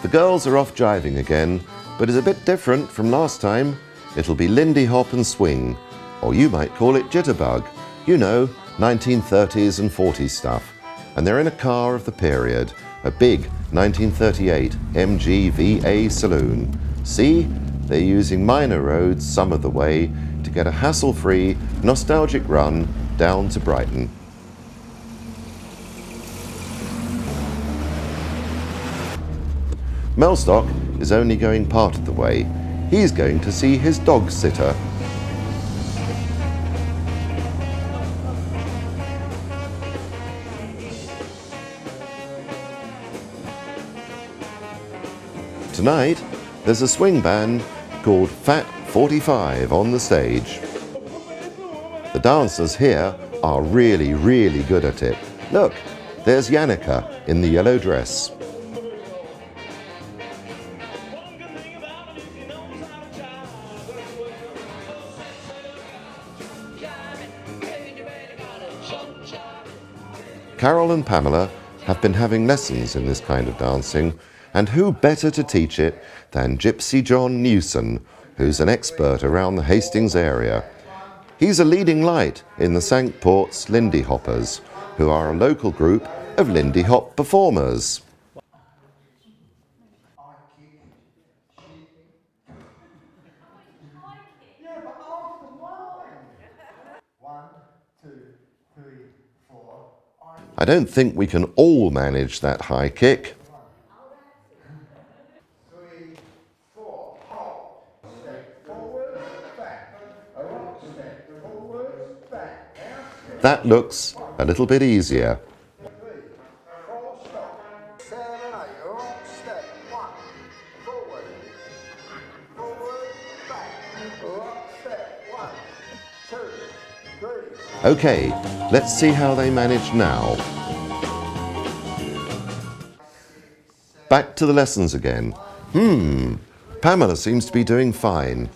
The girls are off jiving again, but it's a bit different from last time. It'll be Lindy Hop and Swing, or you might call it Jitterbug. You know, 1930s and 40s stuff. And they're in a car of the period, a big 1938 MG VA saloon. See, they're using minor roads some of the way to get a hassle-free, nostalgic run down to Brighton. Mellstock is only going part of the way. He's going to see his dog sitter. Tonight, there's a swing band called Fat 45 on the stage. The dancers here are really, really good at it. Look, there's Yannicka in the yellow dress. Carol and Pamela have been having lessons in this kind of dancing, and who better to teach it than Gypsy John Newson, who's an expert around the Hastings area. He's a leading light in the Cinque Ports Lindy Hoppers, who are a local group of Lindy Hop performers. I don't think we can all manage that high kick. That looks a little bit easier. Okay, let's see how they manage now. Back to the lessons again. Pamela seems to be doing fine.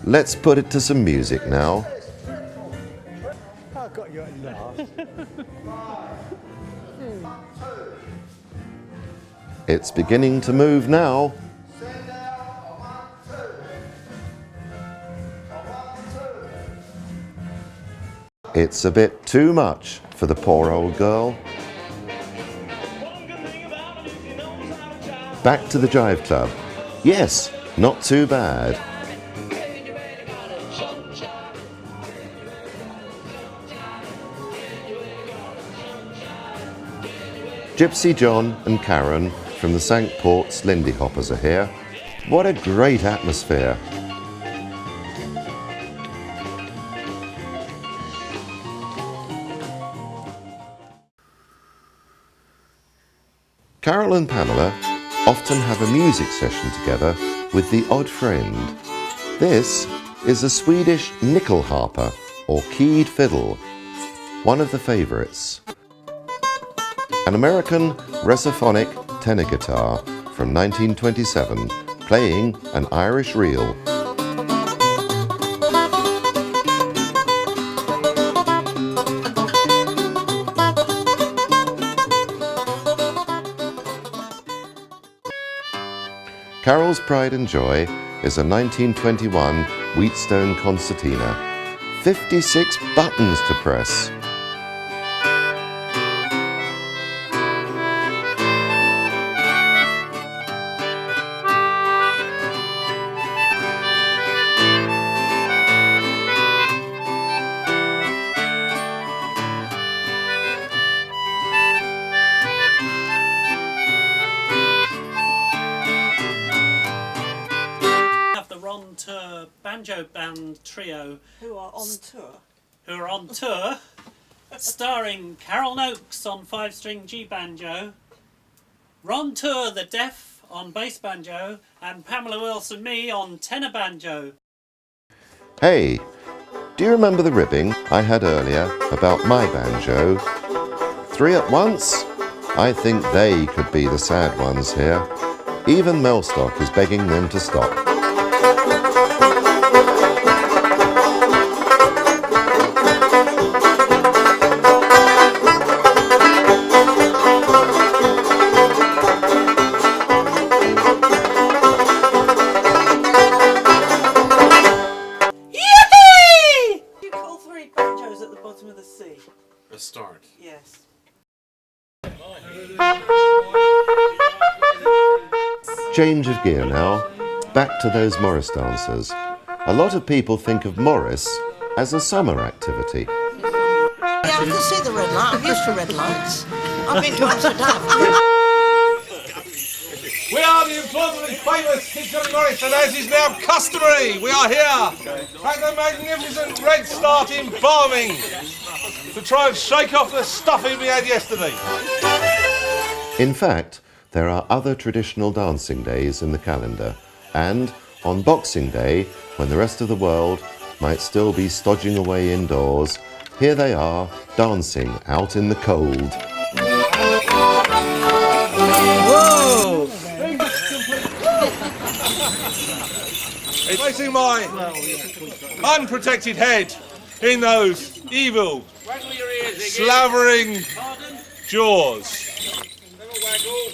Let's put it to some music now. I got you at last. It's beginning to move now. It's a bit too much for the poor old girl. Back to the Jive Club. Yes, not too bad. Gypsy John and Karen from the Cinque Ports Lindy Hoppers are here. What a great atmosphere. Carol and Pamela often have a music session together with the odd friend. This is a Swedish nickel harper or keyed fiddle, one of the favourites. An American Resophonic tenor guitar from 1927, playing an Irish reel. Carol's pride and joy is a 1921 Wheatstone concertina. 56 buttons to press. Banjo band trio who are on tour, starring Carol Noakes on 5-string G banjo, Ron Tour the deaf on bass banjo, and Pamela Wilson me on tenor banjo. Hey, Do you remember the ribbing I had earlier about my banjo? 3 at once? I think they could be the sad ones here. Even Mellstock is begging them to stop. You call 3 banjos at the bottom of the sea? A start. Yes. Change of gear now. Back to those Morris dancers. A lot of people think of Morris as a summer activity. Yeah, I can see the red light. I'm used to red lights. I've been to Amsterdam. We are the important and famous Kingston Morris, and as is now customary, we are here at the magnificent Red Start embalming to try and shake off the stuffing we had yesterday. In fact, there are other traditional dancing days in the calendar, and on Boxing Day, when the rest of the world might still be stodging away indoors, here they are dancing out in the cold. Whoa! Placing my unprotected head in those evil, slavering jaws.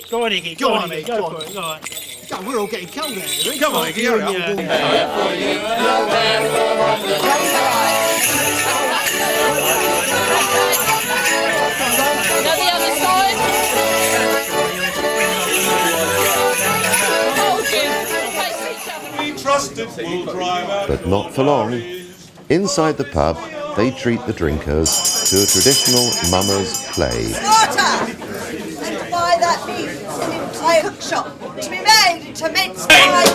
Go on, Iggy. Go on, Iggy. Go for it. Go on. God, we're all getting cold here. Come on, Iggy, hurry up. Now the other side. We trusted we'll drive out. But not for long. Inside the pub, they treat the drinkers to a traditional mummer's play. Slaughter! And buy that beef in a cook shop to be made into mince pie.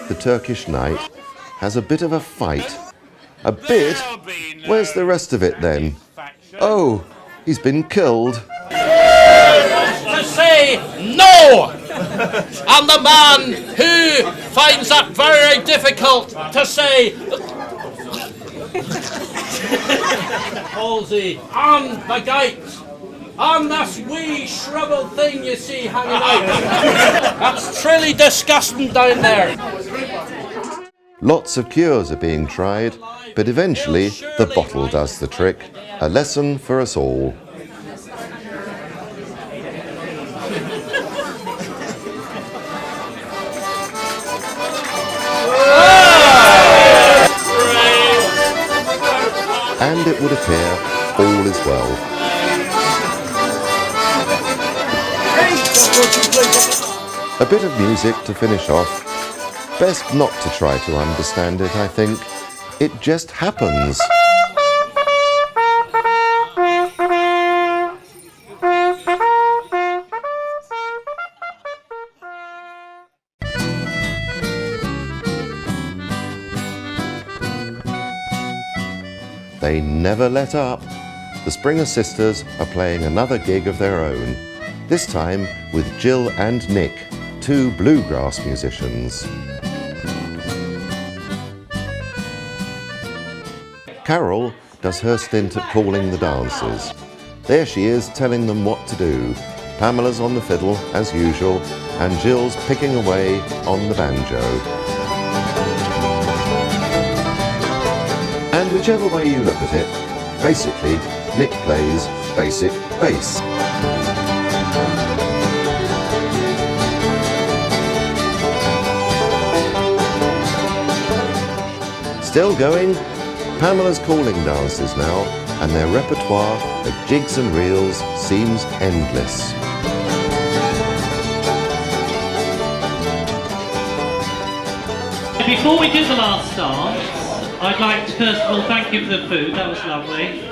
The Turkish knight has a bit of a fight. A bit? Where's the rest of it then? Oh, he's been killed. To say no! I'm the man who finds that very difficult to say. Halsey, I'm the gate. I'm this wee shriveled thing you see hanging out. That's truly disgusting down there. Lots of cures are being tried, but eventually the bottle does the trick. A lesson for us all. And it would appear all is well. A bit of music to finish off. Best not to try to understand it, I think. It just happens. They never let up. The Springer sisters are playing another gig of their own, this time with Jill and Nick, 2 bluegrass musicians. Carol does her stint at calling the dancers. There she is telling them what to do. Pamela's on the fiddle, as usual, and Jill's picking away on the banjo. And whichever way you look at it, basically, Nick plays basic bass. Still going? Pamela's calling dances now, and their repertoire of jigs and reels seems endless. Before we do the last dance, I'd like to first of all thank you for the food. That was lovely.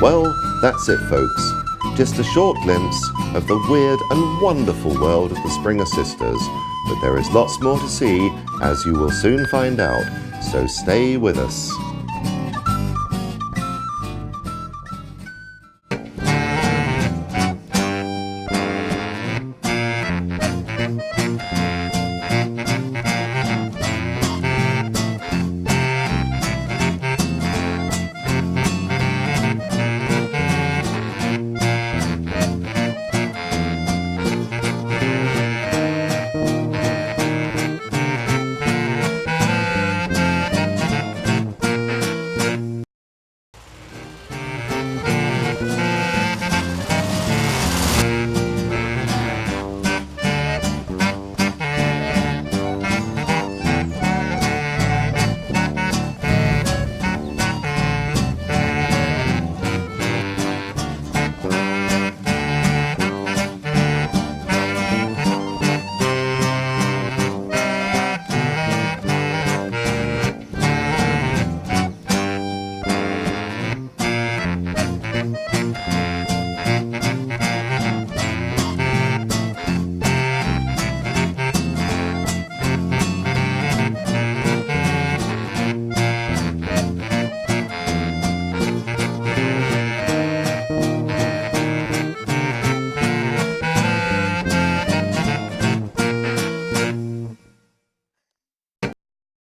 Well, that's it, folks. just a short glimpse of the weird and wonderful world of the Springer sisters, but there is lots more to see, as you will soon find out, so stay with us.